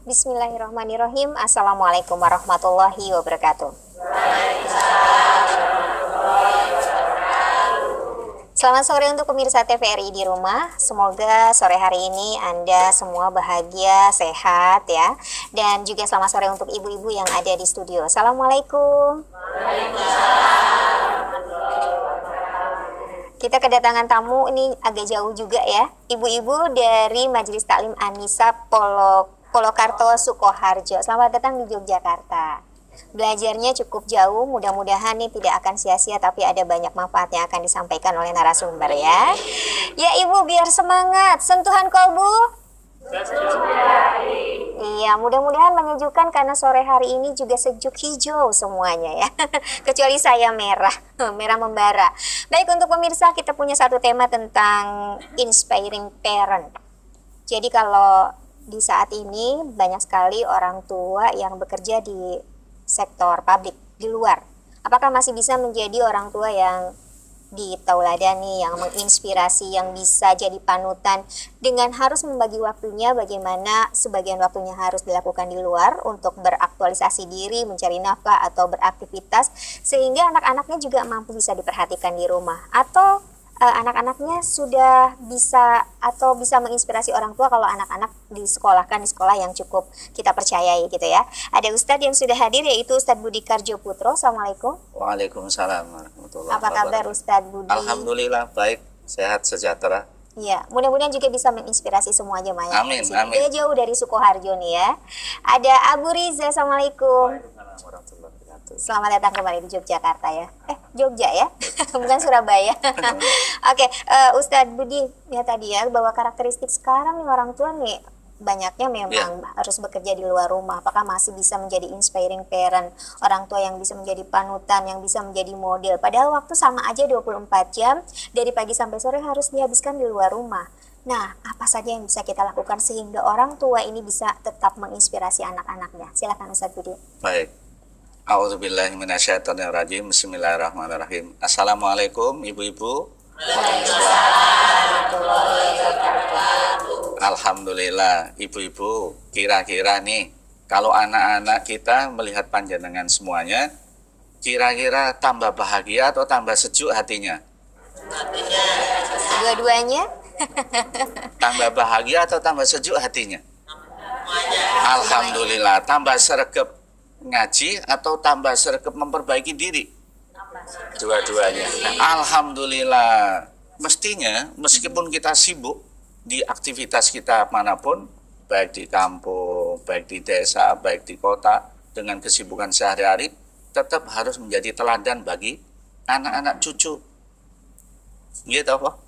Bismillahirrahmanirrahim. Assalamualaikum warahmatullahi wabarakatuh. Selamat sore untuk pemirsa TVRI di rumah. Semoga sore hari ini Anda semua bahagia, sehat ya. Dan juga selamat sore untuk ibu-ibu yang ada di studio. Assalamualaikum. Kita kedatangan tamu ini agak jauh juga ya. Ibu-ibu dari Majelis Taklim An-Nisa Polokarto Sukoharjo. Selamat datang di Yogyakarta. Belajarnya cukup jauh, mudah-mudahan nih tidak akan sia-sia, tapi ada banyak manfaat yang akan disampaikan oleh narasumber ya. Ya ibu, biar semangat, sentuhan kolbu. Iya, mudah-mudahan menyejukkan karena sore hari ini juga sejuk hijau semuanya ya. Kecuali saya merah, merah membara. Baik, untuk pemirsa kita punya satu tema tentang inspiring parent. Jadi kalau di saat ini banyak sekali orang tua yang bekerja di sektor publik di luar. Apakah masih bisa menjadi orang tua yang ditauladani, yang menginspirasi, yang bisa jadi panutan dengan harus membagi waktunya, bagaimana sebagian waktunya harus dilakukan di luar untuk beraktualisasi diri, mencari nafkah atau beraktivitas, sehingga anak-anaknya juga mampu bisa diperhatikan di rumah, atau anak-anaknya sudah bisa atau bisa menginspirasi orang tua kalau anak-anak disekolahkan di sekolah yang cukup kita percayai gitu ya. Ada Ustadz yang sudah hadir yaitu Ustadz Budi Karjo Putro. Assalamualaikum. Waalaikumsalam warahmatullahi Apa kabar Ustadz Budi? Alhamdulillah baik, sehat sejahtera. Iya, mudah-mudahan juga bisa menginspirasi semua jemaah. Amin, amin. Dia jauh dari Sukoharjo nih ya. Ada Abu Riza, Assalamualaikum. Selamat datang kembali di Yogyakarta ya. Jogja ya, bukan Surabaya. Oke, Ustadz Budi ya tadi ya bahwa karakteristik sekarang nih orang tua nih banyaknya memang harus bekerja di luar rumah. Apakah masih bisa menjadi inspiring parent, orang tua yang bisa menjadi panutan, yang bisa menjadi model? Padahal waktu sama aja 24 jam dari pagi sampai sore harus dihabiskan di luar rumah. Nah, apa saja yang bisa kita lakukan sehingga orang tua ini bisa tetap menginspirasi anak-anaknya? Silakan Ustadz Budi. Baik. A'udzubillahiminasyaitonirrajim. Bismillahirrahmanirrahim. Assalamualaikum ibu-ibu. Alhamdulillah ibu-ibu, kira-kira nih kalau anak-anak kita melihat panjenengan semuanya, kira-kira tambah bahagia atau tambah sejuk hatinya? Dua-duanya. Tambah bahagia atau tambah sejuk hatinya? Alhamdulillah. Tambah sregep ngaji atau tambah sregep memperbaiki diri? Dua-duanya. Nah, alhamdulillah. Mestinya meskipun kita sibuk di aktivitas kita manapun, baik di kampung, baik di desa, baik di kota, dengan kesibukan sehari-hari, tetap harus menjadi teladan bagi anak-anak cucu. Gitu apa?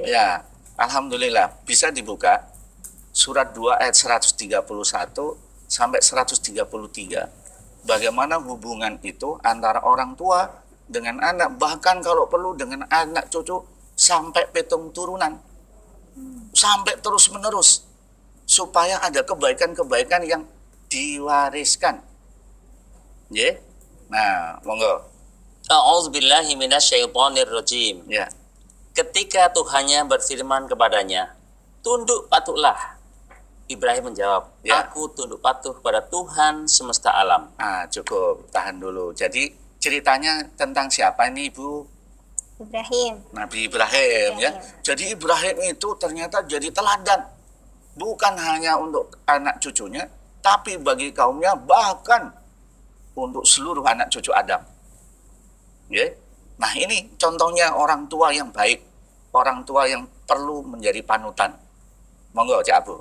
Ya, alhamdulillah. Bisa dibuka surat 2 ayat 131 sampai 133. Bagaimana hubungan itu antara orang tua dengan anak, bahkan kalau perlu dengan anak cucu sampai petung turunan, sampai terus menerus, supaya ada kebaikan-kebaikan yang diwariskan. Ya, nah monggo. A'udzubillahi minasyaitonirrajim. Ya. Ketika Tuhannya berfirman kepadanya, tunduk patuhlah. Ibrahim menjawab, aku tunduk patuh kepada Tuhan semesta alam. Cukup, tahan dulu. Jadi ceritanya tentang siapa ini Ibu? Ibrahim. Nabi Ibrahim ya. Jadi Ibrahim itu ternyata jadi teladan. Bukan hanya untuk anak cucunya, tapi bagi kaumnya, bahkan untuk seluruh anak cucu Adam. Ya. Nah ini contohnya orang tua yang baik, orang tua yang perlu menjadi panutan. Monggo Cak Abu.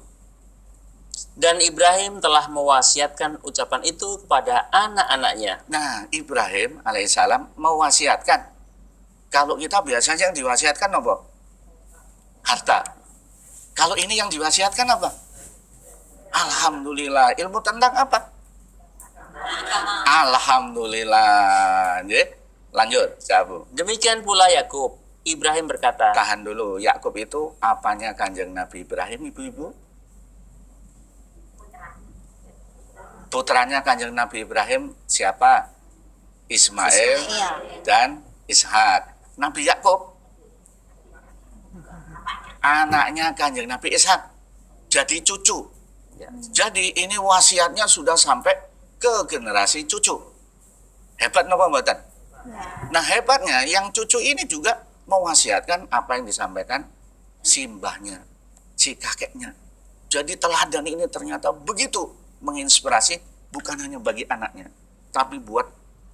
Dan Ibrahim telah mewasiatkan ucapan itu kepada anak-anaknya. Nah, Ibrahim alaihissalam mewasiatkan. Kalau kita biasanya yang diwasiatkan apa? Harta. Kalau ini yang diwasiatkan apa? Alhamdulillah. Ilmu tentang apa? Alhamdulillah. Lanjut, Abu. Demikian pula Yakub. Ibrahim berkata. Tahan dulu. Yakub itu apanya Kanjeng Nabi Ibrahim, ibu-ibu? Putranya Kanjeng Nabi Ibrahim siapa? Ismail dan Ishak. Nabi Yakub anaknya Kanjeng Nabi Ishak, jadi cucu Ya. Jadi ini wasiatnya sudah sampai ke generasi cucu. Hebat napa mboten? Nah hebatnya yang cucu ini juga mewasiatkan apa yang disampaikan si mbahnya, si kakeknya. Jadi teladan ini ternyata begitu menginspirasi bukan hanya bagi anaknya, tapi buat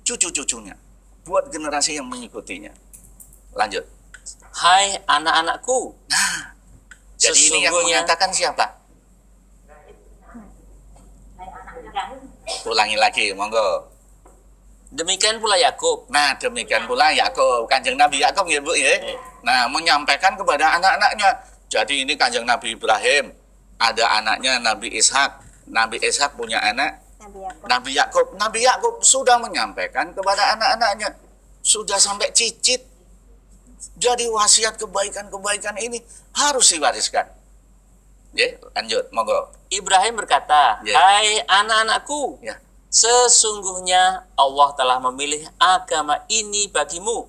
cucu-cucunya, buat generasi yang mengikutinya. Lanjut. Hai anak-anakku. Nah, jadi ini yang Sesungguhnya- menyatakan siapa? Ulangi lagi, monggo. Demikian pula Yakub. Nah, demikian pula Yakub, Kanjeng Nabi Yakub ya, Bu ya. Nah, menyampaikan kepada anak-anaknya. Jadi ini Kanjeng Nabi Ibrahim, ada anaknya Nabi Ishak. Nabi Ishak punya anak Nabi Yakub. Nabi Yakub. Nabi Yakub sudah menyampaikan kepada anak-anaknya. Sudah sampai cicit. Jadi wasiat kebaikan-kebaikan ini harus diwariskan. Ya, lanjut, monggo. Ibrahim berkata, Ya. hai anak-anakku, Ya. sesungguhnya Allah telah memilih agama ini bagimu.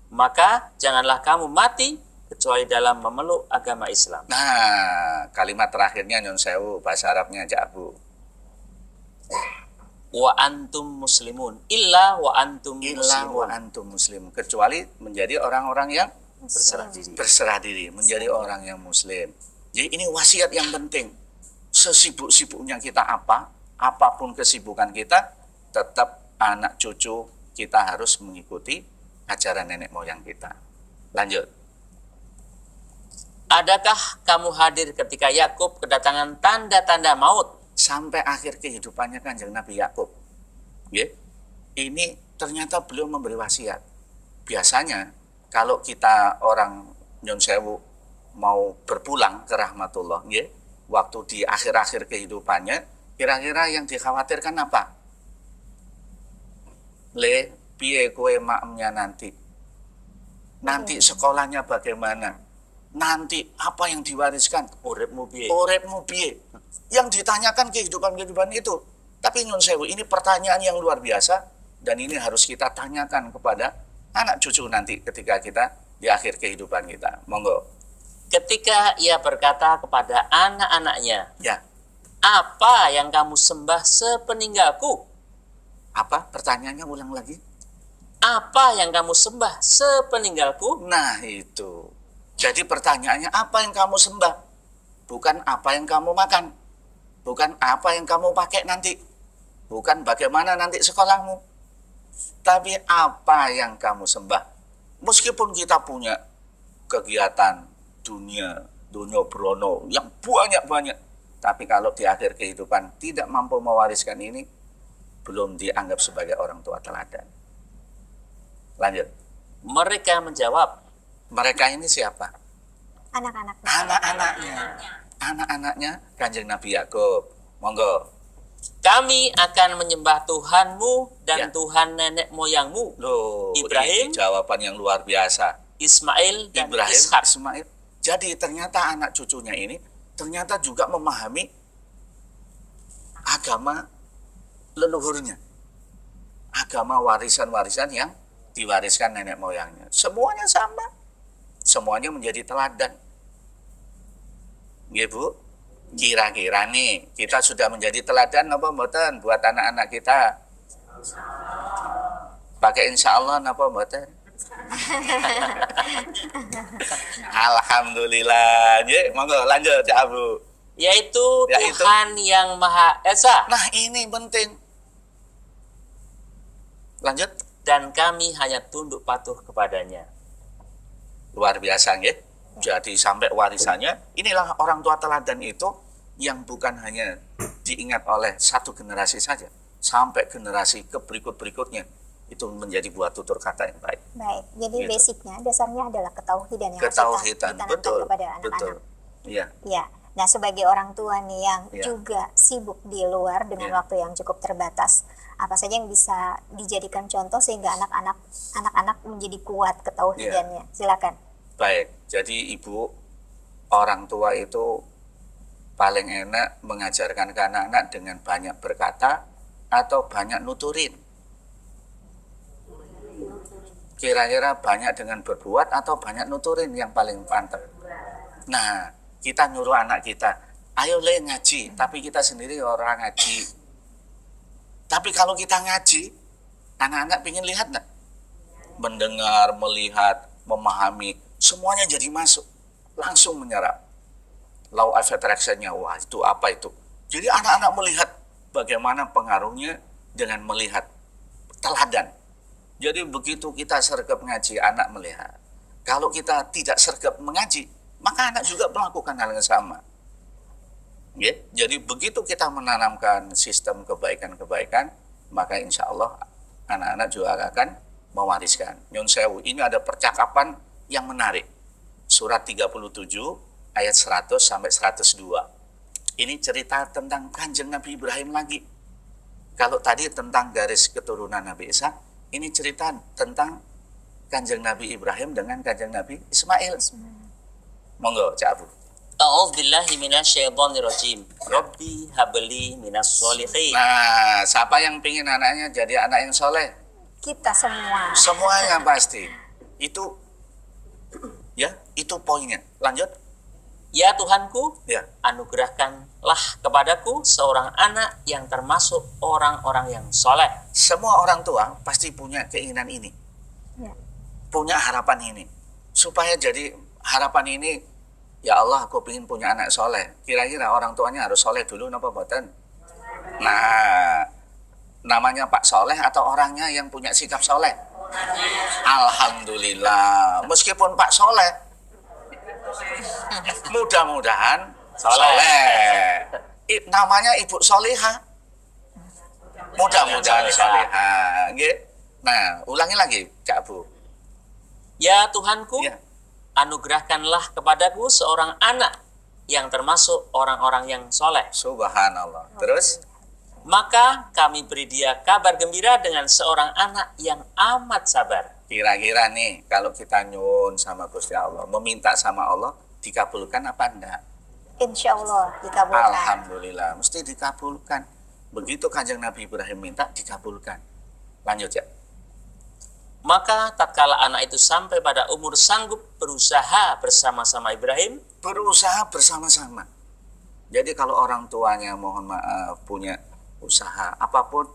Maka janganlah kamu mati kecuali dalam memeluk agama Islam. Nah, kalimat terakhirnya Nyon Sewu, bahasa Arabnya aja, Bu. Wa antum muslimun illa wa antum Illa wa muslimun. antum muslim, kecuali menjadi orang-orang yang Berserah diri. berserah diri, menjadi orang yang muslim. Jadi ini wasiat yang penting. Sesibuk-sibuknya kita apapun kesibukan kita, tetap anak cucu kita harus mengikuti ajaran nenek moyang kita. Lanjut. Adakah kamu hadir ketika Yakub kedatangan tanda-tanda maut? Sampai akhir kehidupannya Kanjeng Nabi Yakub. Ya. Ini ternyata beliau memberi wasiat. Biasanya kalau kita orang Nyon Sewu mau berpulang ke rahmatullah, ya, waktu di akhir-akhir kehidupannya, kira-kira yang dikhawatirkan apa? Le, piye kowe makemnya nanti? Nanti sekolahnya bagaimana? Nanti apa yang diwariskan? Uripmu piye? Uripmu piye? Yang ditanyakan kehidupan-kehidupan itu. Tapi Nyun Sewu, ini pertanyaan yang luar biasa dan ini harus kita tanyakan kepada anak cucu nanti ketika kita di akhir kehidupan kita. Monggo. Ketika ia berkata kepada anak-anaknya, Ya, apa yang kamu sembah sepeninggalku? apa? Pertanyaannya ulang lagi. Apa yang kamu sembah sepeninggalku? Nah, itu. Jadi pertanyaannya apa yang kamu sembah? Bukan apa yang kamu makan. Bukan apa yang kamu pakai nanti. Bukan bagaimana nanti sekolahmu. Tapi apa yang kamu sembah. Meskipun kita punya kegiatan dunia brono yang banyak-banyak. Tapi kalau di akhir kehidupan tidak mampu mewariskan ini, belum dianggap sebagai orang tua teladan. Lanjut. Mereka menjawab, Mereka ini siapa? Anak-anaknya. Anak-anaknya. Anak-anaknya Kanjeng Nabi Yakub. Monggo. kami akan menyembah Tuhanmu dan Ya. Tuhan nenek moyangmu, Loh, Ibrahim, ini jawaban yang luar biasa. Ismail dan Ibrahim, Ishak. Ismail. Jadi ternyata anak cucunya ini ternyata juga memahami agama leluhurnya. Agama warisan-warisan yang diwariskan nenek moyangnya. Semuanya sama. Semuanya menjadi teladan. Nggih, Bu? Kira-kira nih, kita sudah menjadi teladan apa mboten buat anak-anak kita? Pakai insya Allah napa mboten? Alhamdulillah. Nggih, monggo lanjut ya, Bu. Yaitu Yaitu- Tuhan yang Maha Esa, Nah, ini penting. Lanjut. dan kami hanya tunduk patuh kepadanya. Luar biasa, nggih. Jadi sampai warisannya, inilah orang tua teladan itu yang bukan hanya diingat oleh satu generasi saja, sampai generasi ke berikut-berikutnya itu menjadi buah tutur kata yang baik. Baik, jadi Gitu. basicnya, dasarnya adalah ketauhidan yang harus Ketauhidan, ditanamkan betul, kepada betul. anak-anak. Iya, Ya, nah sebagai orang tua nih yang Ya. juga sibuk di luar dengan Ya. waktu yang cukup terbatas, apa saja yang bisa dijadikan contoh sehingga anak-anak menjadi kuat ketauhidannya? Silakan. baik. Jadi ibu, orang tua itu paling enak mengajarkan ke anak-anak dengan banyak berkata atau banyak nuturin. Kira-kira banyak dengan berbuat atau banyak nuturin yang paling mantap. Nah, kita nyuruh anak kita, ayo le ngaji, tapi kita sendiri orang ngaji. Tapi kalau kita ngaji, anak-anak pengen lihat nggak? Mendengar, melihat, memahami, semuanya jadi masuk, langsung menyerap. Law of attraction-nya, wah itu apa itu? Jadi anak-anak melihat bagaimana pengaruhnya dengan melihat teladan. Jadi begitu kita sergap ngaji, anak melihat. Kalau kita tidak sergap mengaji, maka anak juga melakukan hal yang sama. Ya, jadi begitu kita menanamkan sistem kebaikan-kebaikan, maka insya Allah anak-anak juga akan mewariskan. Nyun sewu, ini ada percakapan yang menarik. Surat 37 ayat 100 sampai 102. Ini cerita tentang Kanjeng Nabi Ibrahim lagi. Kalau tadi tentang garis keturunan Nabi Isa, ini cerita tentang Kanjeng Nabi Ibrahim dengan Kanjeng Nabi Ismail. Monggo, Cak Abu. A'udzubillahi minasyaitonirrajim. Rabbi habli minas sholihin. Nah, siapa yang pingin anaknya jadi anak yang soleh? Kita semua. Semuanya pasti. Itu, ya, itu poinnya. Lanjut. Ya Tuhanku, Ya. anugerahkanlah kepadaku seorang anak yang termasuk orang-orang yang soleh. Semua orang tua pasti punya keinginan ini. Ya. Punya harapan ini. Supaya jadi harapan ini, ya Allah, aku ingin punya anak soleh. Kira-kira orang tuanya harus soleh dulu, napa boten? Nah, namanya Pak Soleh atau orangnya yang punya sikap soleh? Alhamdulillah. Meskipun Pak Soleh, mudah-mudahan soleh. Namanya Ibu Solihah. Mudah-mudahan solihah. Nah, ulangi lagi, Cak Bu. Ya Tuhanku, Ya. anugerahkanlah kepadaku seorang anak yang termasuk orang-orang yang soleh. Subhanallah. Terus? Maka kami beri dia kabar gembira dengan seorang anak yang amat sabar. Kira-kira nih, kalau kita nyun sama Gusti Allah, meminta sama Allah, dikabulkan apa enggak? Insya Allah dikabulkan. Alhamdulillah, mesti dikabulkan. Begitu Kanjeng Nabi Ibrahim minta, dikabulkan. Lanjut ya. Maka tatkala anak itu sampai pada umur sanggup berusaha bersama-sama Ibrahim, Berusaha bersama-sama. Jadi kalau orang tuanya, mohon maaf, punya usaha apapun,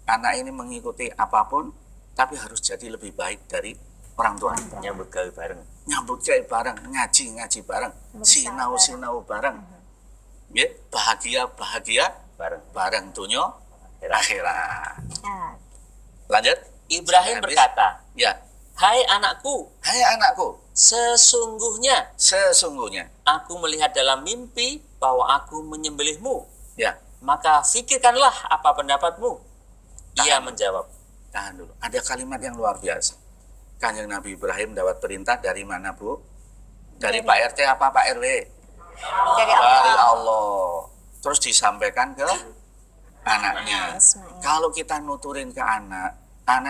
anak ini mengikuti apapun, tapi harus jadi lebih baik dari orang tuanya. nyambut gawe bareng. Nyambut gawe bareng, ngaji bareng, sinau bareng. Ya, bahagia bareng dunia akhirat. Nah, Lanjut. Ibrahim Sampai habis. berkata, Ya, "Hai anakku, hai anakku, sesungguhnya sesungguhnya, aku melihat dalam mimpi bahwa aku menyembelihmu. ya, Maka fikirkanlah apa pendapatmu." Ia Tahan. menjawab, tahan dulu. Ada kalimat yang luar biasa. Kanjeng Nabi Ibrahim dapat perintah dari mana, Bu? Dari Pak RT apa Pak RW? dari Dari Allah. Allah. Terus disampaikan ke anaknya. Ismail. Kalau kita nuturin ke anak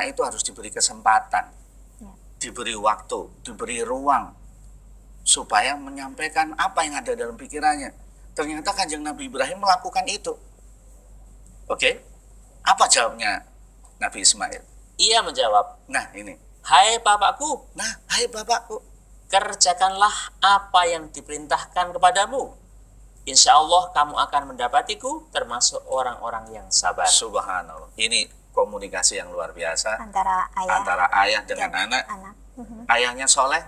itu harus diberi kesempatan, Ya. diberi waktu, diberi ruang, supaya menyampaikan apa yang ada dalam pikirannya. Ternyata Kanjeng Nabi Ibrahim melakukan itu. Oke? Apa jawabnya Nabi Ismail? ia menjawab, Nah, ini. "Hai bapakku, Nah, hai bapakku. kerjakanlah apa yang diperintahkan kepadamu. Insya Allah kamu akan mendapatiku termasuk orang-orang yang sabar." Subhanallah. Ini komunikasi yang luar biasa Antara ayah antara ayah dengan anak. anak. Ayahnya soleh,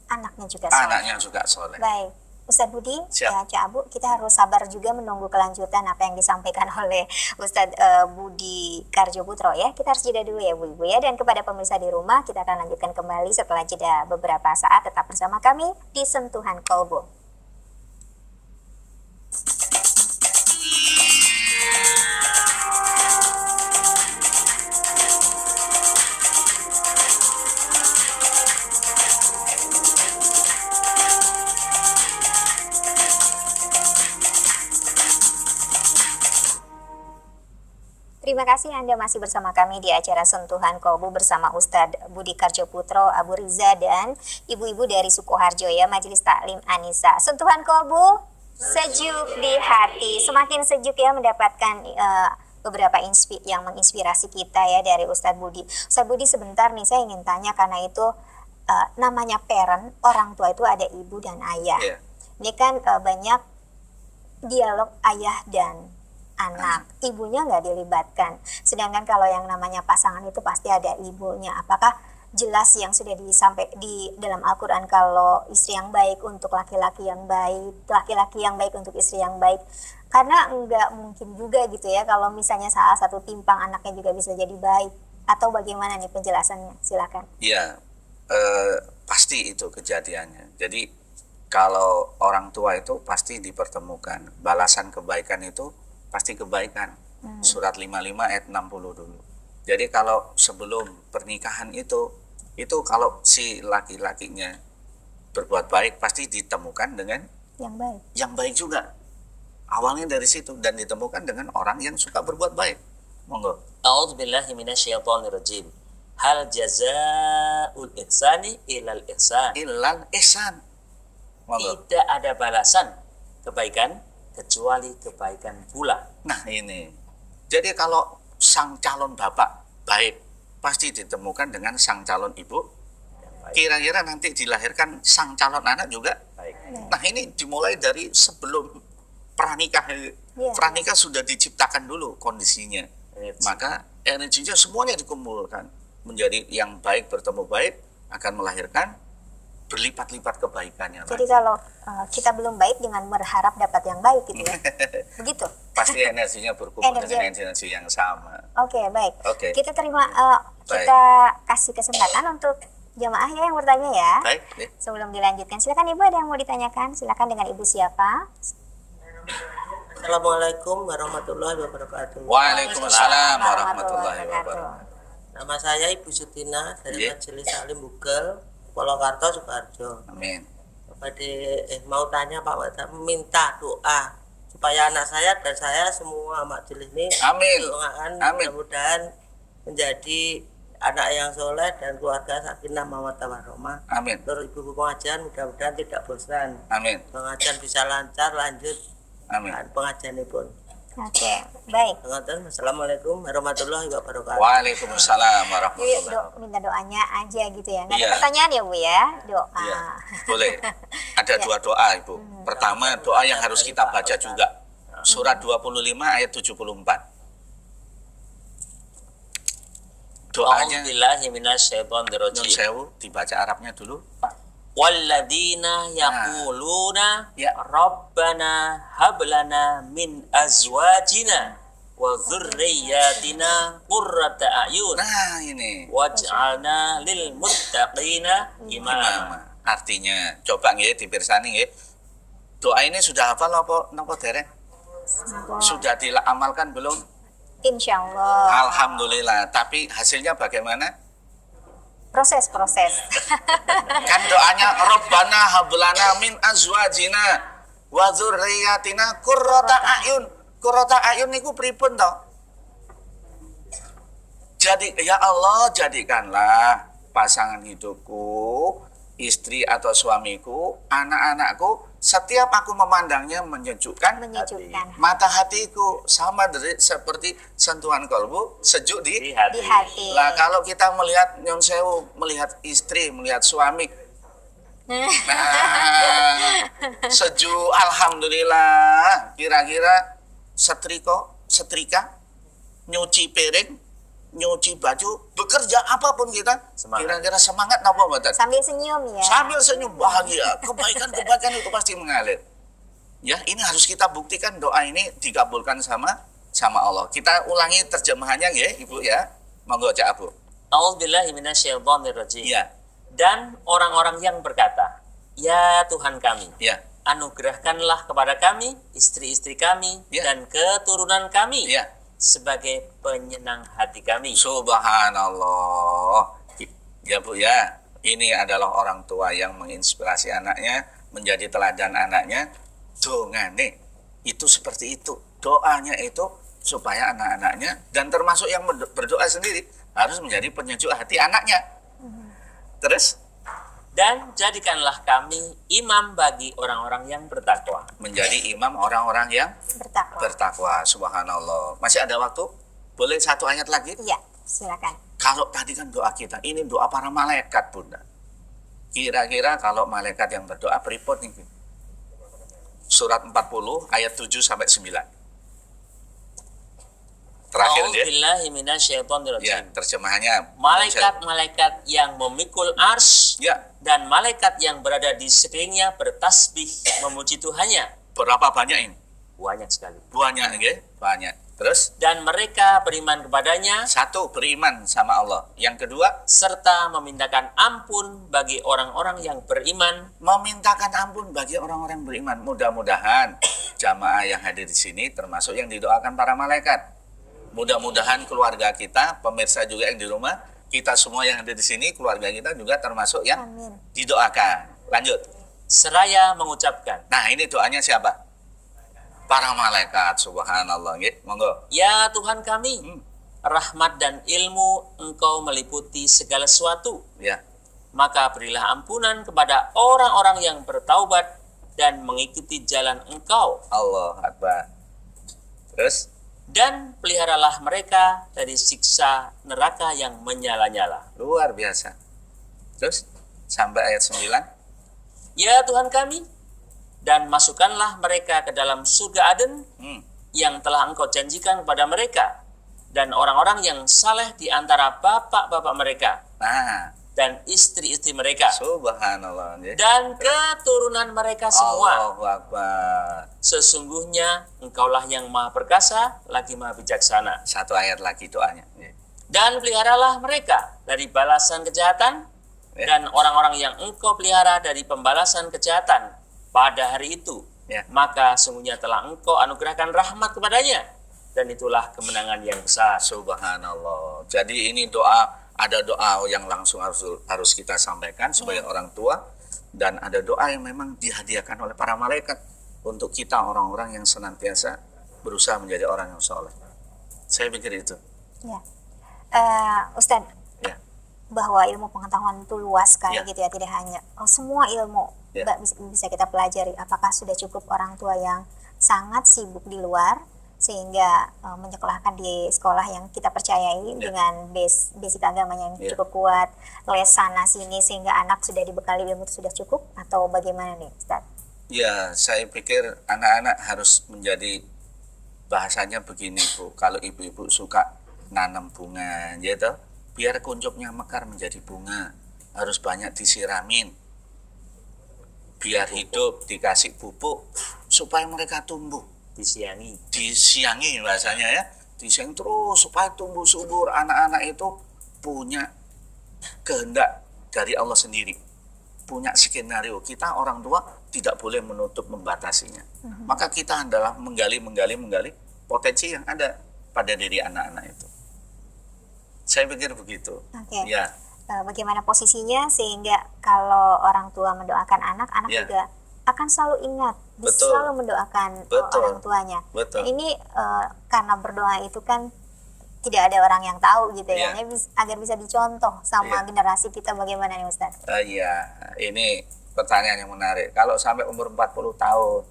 Anaknya juga soleh. anaknya juga soleh. Baik, Ustadz Budi, Siap. ya Cak Abu, kita harus sabar juga menunggu kelanjutan apa yang disampaikan oleh Ustadz Budi Karjoputro ya. Kita harus jeda dulu ya Bu Ibu ya. Dan kepada pemirsa di rumah, kita akan lanjutkan kembali setelah jeda beberapa saat. Tetap bersama kami di Sentuhan Kolbu. Terima kasih Anda masih bersama kami di acara Sentuhan Kolbu bersama Ustadz Budi Karjoputro, Abu Riza, dan ibu-ibu dari Sukoharjo ya, Majelis Taklim Anisa. Sentuhan Kolbu, sejuk di hati. Semakin sejuk ya mendapatkan beberapa yang menginspirasi kita ya dari Ustadz Budi. Ustadz Budi, sebentar nih saya ingin tanya, karena itu namanya parent, orang tua itu ada ibu dan ayah. Iya. Ini kan banyak dialog ayah dan anak, ibunya nggak dilibatkan. Sedangkan kalau yang namanya pasangan itu pasti ada ibunya. Apakah jelas yang sudah disampaikan di dalam Al-Quran kalau istri yang baik untuk laki-laki yang baik, laki-laki yang baik untuk istri yang baik? Karena nggak mungkin juga gitu ya kalau misalnya salah satu timpang anaknya juga bisa jadi baik. Atau bagaimana nih penjelasannya? Silakan. Ya, pasti itu kejadiannya. Jadi kalau orang tua itu pasti dipertemukan. Balasan kebaikan itu pasti kebaikan. Surat 55 ayat 60 dulu. Jadi kalau sebelum pernikahan itu kalau si laki-lakinya berbuat baik pasti ditemukan dengan yang baik juga. Awalnya dari situ dan ditemukan dengan orang yang suka berbuat baik. Monggo. A'udzubillahi minasyaitonirrajim. Hal jazaa'ul ihsani ilal ihsan. Ilal ihsan. Monggo. Tidak ada balasan kebaikan kecuali kebaikan pula. Nah ini. Jadi kalau sang calon bapak baik, pasti ditemukan dengan sang calon ibu. Kira-kira nanti dilahirkan sang calon anak juga baik. Nah ini dimulai dari sebelum pranikah. Pranikah sudah diciptakan dulu kondisinya. Maka energinya semuanya dikumpulkan menjadi yang baik bertemu baik akan melahirkan berlipat-lipat kebaikannya. Jadi kalau kita belum baik dengan berharap dapat yang baik gitu ya. Begitu. Pasti energinya berkumpul dengan energi yang sama. Oke, baik. Oke. Kita terima kita kasih kesempatan untuk jamaah ya yang bertanya ya. Baik. Sebelum dilanjutkan, silakan Ibu ada yang mau ditanyakan? Silakan dengan Ibu siapa? Assalamualaikum warahmatullahi wabarakatuh. Waalaikumsalam warahmatullahi wabarakatuh. Nama saya Ibu Sutina dari Majelis Salim Bugel, Purwokerto, Sukoharjo. Amin. Mau tanya Pak Wata, minta doa supaya anak saya dan saya semua majelis ini doakan mudah-mudahan menjadi anak yang soleh dan keluarga sakinah mawaddah warahmah. Amin. Terus ibu pengajian mudah-mudahan tidak bosan. Amin. Pengajian bisa lancar lanjut. Amin. Pengajian pun. Oke, baik. Assalamualaikum warahmatullahi wabarakatuh. Waalaikumsalam warahmatullahi wabarakatuh. Minta doanya aja gitu ya. Nggak ada pertanyaan ya Bu ya? Doa. Iya, boleh. Ada dua doa Ibu. Pertama doa yang harus kita baca juga. Surat 25 ayat 74. Doanya. A'udzubillahi minasyaitonirrajim. Nun sewu dibaca Arabnya dulu. Walladzina yaquluna Rabbana hablana min azwajina wa dzurriyyatina qurrata a'yun. Nah, ini. Waj'alna lil muttaqina imama. Artinya, coba nggih dipirsani nggih. Doa ini sudah hafal napa dereng? Sudah diamalkan belum? Insyaallah. Alhamdulillah. Tapi hasilnya bagaimana? Proses. Kan doanya Rabbana hablana min azwajina wa dzurriyyatina qurrata a'yun. Qurrata a'yun niku pripun to? Jadi ya Allah jadikanlah pasangan hidupku, istri atau suamiku, anak-anakku setiap aku memandangnya menyejukkan. Mata hatiku sama seperti sentuhan kolbu sejuk di hati. Lah kalau kita melihat nyon sewu, melihat istri, melihat suami, nah, sejuk alhamdulillah. Kira-kira setrika, nyuci piring, nyuci baju, bekerja apapun kita, kira-kira semangat napa mboten? Sambil senyum ya. Sambil senyum bahagia, kebaikan itu pasti mengalir. Ya, ini harus kita buktikan doa ini dikabulkan sama Allah. Kita ulangi terjemahannya ya, Ibu ya. Monggo Cak Abu. A'udzubillahi minasyaitonirrajim. Ya. Dan orang-orang yang berkata, "Ya Tuhan kami, ya, anugerahkanlah kepada kami istri-istri kami dan keturunan kami." Ya. Sebagai penyenang hati kami. Subhanallah. Ya Bu ya, ini adalah orang tua yang menginspirasi anaknya, menjadi teladan anaknya. Dongane itu seperti itu. Doanya itu supaya anak-anaknya dan termasuk yang berdoa sendiri harus menjadi penyejuk hati anaknya. Terus? Dan jadikanlah kami imam bagi orang-orang yang bertakwa. Menjadi imam orang-orang yang bertakwa. Subhanallah. Masih ada waktu? Boleh satu ayat lagi? Iya, silakan. Kalau tadi kan doa kita, ini doa para malaikat, Bunda. Kira-kira kalau malaikat yang berdoa pripun nih? surat 40 ayat 7 sampai 9. Terakhir ya, terjemahannya malaikat-malaikat yang memikul ars ya, dan malaikat yang berada di sekelilingnya bertasbih memuji Tuhannya. Berapa banyak ini? Banyak sekali. Banyak, okay? Banyak. Terus? Dan mereka beriman kepadanya. Satu, beriman sama Allah. Yang kedua, serta memintakan ampun bagi orang-orang yang beriman. Memintakan ampun bagi orang-orang beriman. Mudah-mudahan jamaah yang hadir di sini termasuk yang didoakan para malaikat. Mudah-mudahan keluarga kita, pemirsa juga yang di rumah, kita semua yang ada di sini, keluarga kita juga termasuk yang didoakan. Lanjut. Seraya mengucapkan. Nah, ini doanya siapa? Para malaikat, subhanallah. Monggo. Ya Tuhan kami, rahmat dan ilmu Engkau meliputi segala sesuatu. Ya. Maka berilah ampunan kepada orang-orang yang bertaubat dan mengikuti jalan Engkau. Allah Akbar. Terus? Dan peliharalah mereka dari siksa neraka yang menyala-nyala. Luar biasa. Terus sampai ayat 9. Ya Tuhan kami, dan masukkanlah mereka ke dalam surga Aden yang telah Engkau janjikan kepada mereka dan orang-orang yang saleh di antara bapak-bapak mereka. Dan istri-istri mereka. Subhanallah. Dan keturunan mereka semua. Allahu Akbar. Sesungguhnya Engkaulah yang maha perkasa, lagi maha bijaksana. Satu ayat lagi doanya. Dan peliharalah mereka dari balasan kejahatan, dan orang-orang yang Engkau pelihara dari pembalasan kejahatan pada hari itu. Maka sungguhnya telah Engkau anugerahkan rahmat kepadanya, dan itulah kemenangan yang besar. Subhanallah. Jadi ini doa. Ada doa yang langsung harus kita sampaikan sebagai orang tua, dan ada doa yang memang dihadiahkan oleh para malaikat untuk kita orang-orang yang senantiasa berusaha menjadi orang yang soleh. Saya pikir itu. Ya, Ustadz, bahwa ilmu pengetahuan itu luas sekali gitu ya, tidak hanya semua ilmu bisa kita pelajari. Apakah sudah cukup orang tua yang sangat sibuk di luar sehingga menyekolahkan di sekolah yang kita percayai dengan basic agamanya yang cukup kuat, les sana sini sehingga anak sudah dibekali ilmu itu sudah cukup, atau bagaimana nih Ustaz? Ya, saya pikir anak-anak harus menjadi, bahasanya begini Bu, kalau ibu-ibu suka nanam bunga gitu, biar kuncupnya mekar menjadi bunga, harus banyak disiramin, biar hidup, dikasih pupuk supaya mereka tumbuh. Disiangi bahasanya ya, disiangi terus supaya tumbuh subur. Anak-anak itu punya kehendak dari Allah sendiri, punya skenario. Kita orang tua tidak boleh menutup, membatasinya. Maka kita adalah menggali potensi yang ada pada diri anak-anak itu. Saya pikir begitu. Ya. Bagaimana posisinya sehingga kalau orang tua mendoakan anak juga akan selalu ingat, selalu mendoakan orang tuanya. Ini karena berdoa itu kan tidak ada orang yang tahu gitu ya. Ini agar bisa dicontoh sama generasi kita, bagaimana nih Ustaz? Iya, ini pertanyaan yang menarik. Kalau sampai umur 40 tahun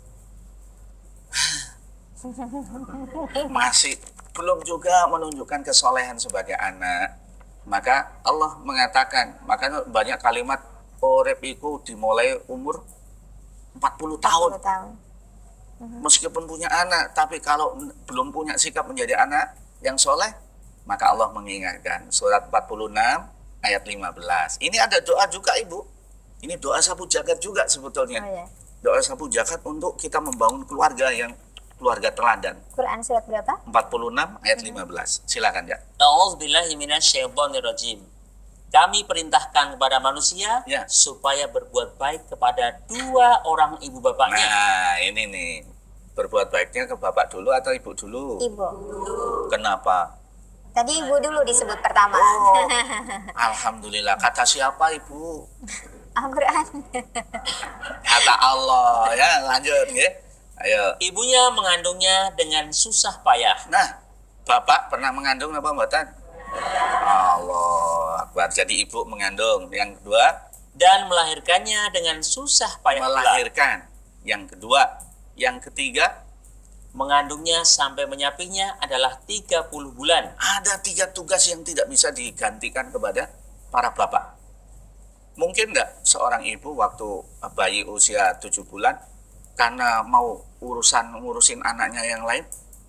masih belum juga menunjukkan kesolehan sebagai anak, maka Allah mengatakan, makanya banyak kalimat urip iku dimulai umur 40 tahun. Meskipun punya anak, tapi kalau belum punya sikap menjadi anak yang soleh, maka Allah mengingatkan. Surat 46 ayat 15. Ini ada doa juga Ibu. Ini doa sapu jagat juga sebetulnya. Doa sapu jagat untuk kita membangun keluarga yang keluarga teladan. Quran surat berapa? 46 ayat 15. Silakan ya. A'udzubillahi minasyaitonirrajim. Kami perintahkan kepada manusia supaya berbuat baik kepada dua orang ibu bapaknya. Nah, ini nih. Berbuat baiknya ke bapak dulu atau ibu dulu? Ibu. Kenapa? Tadi ibu dulu disebut pertama. Alhamdulillah. Kata siapa Ibu? Al-Quran. Kata Allah. Ya, lanjut ya. Ayo. Ibunya mengandungnya dengan susah payah. Nah, bapak pernah mengandung apa mboten? Allah Akbar. Jadi ibu mengandung. Yang kedua, dan melahirkannya dengan susah payah. Melahirkan. Yang kedua. Yang ketiga, mengandungnya sampai menyapihnya adalah 30 bulan. Ada 3 tugas yang tidak bisa digantikan kepada para bapak. Mungkin enggak seorang ibu waktu bayi usia 7 bulan karena mau ngurusin anaknya yang lain,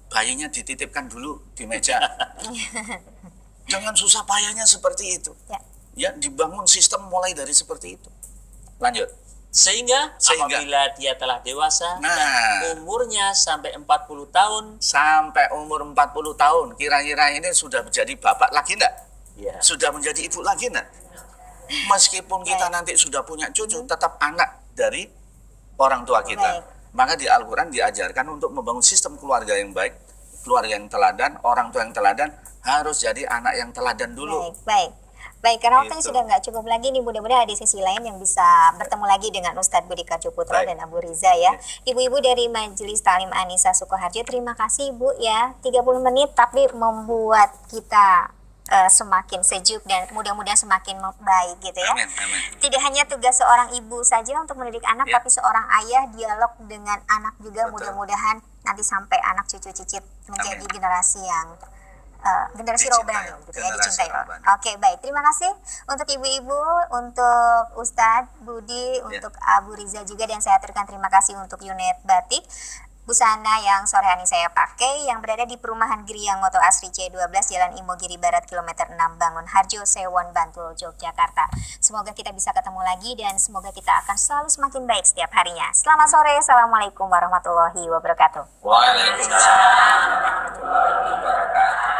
bayinya dititipkan dulu di meja. Jangan susah payahnya seperti itu. Ya, dibangun sistem mulai dari seperti itu. Lanjut. Sehingga apabila dia telah dewasa dan umurnya sampai 40 tahun. Sampai umur 40 tahun, kira-kira ini sudah menjadi bapak lagi enggak? Ya. Sudah menjadi ibu lagi enggak? Meskipun kita nanti sudah punya cucu, tetap anak dari orang tua kita. Maka di Al-Quran diajarkan untuk membangun sistem keluarga yang baik, keluarga yang teladan, orang tua yang teladan, harus jadi anak yang teladan dulu. Baik, karena waktunya sudah nggak cukup lagi nih, mudah-mudahan ada sesi lain yang bisa bertemu lagi dengan Ustadz Budi Karjoputro dan Abu Riza ya. Ibu-ibu dari Majelis Ta'lim An-Nisa Sukoharjo, terima kasih Ibu ya. 30 menit tapi membuat kita semakin sejuk dan mudah-mudahan semakin baik gitu ya. Amin, amin. Tidak hanya tugas seorang ibu saja untuk mendidik anak, tapi seorang ayah dialog dengan anak juga. Mudah-mudahan nanti sampai anak cucu cicit menjadi generasi yang generasi Robani gitu ya, dicintai. Oke, baik. Terima kasih untuk ibu-ibu, untuk Ustadz Budi, untuk Abu Riza juga, dan saya aturkan terima kasih untuk unit batik busana yang sore hari saya pakai yang berada di perumahan Giriang Moto Asri C12 Jalan Imogiri Barat kilometer 6 Bangun Harjo Sewon Bantul Yogyakarta. Semoga kita bisa ketemu lagi dan semoga kita akan selalu semakin baik setiap harinya. Selamat sore. Assalamualaikum warahmatullahi wabarakatuh. Waalaikumsalam warahmatullahi wabarakatuh.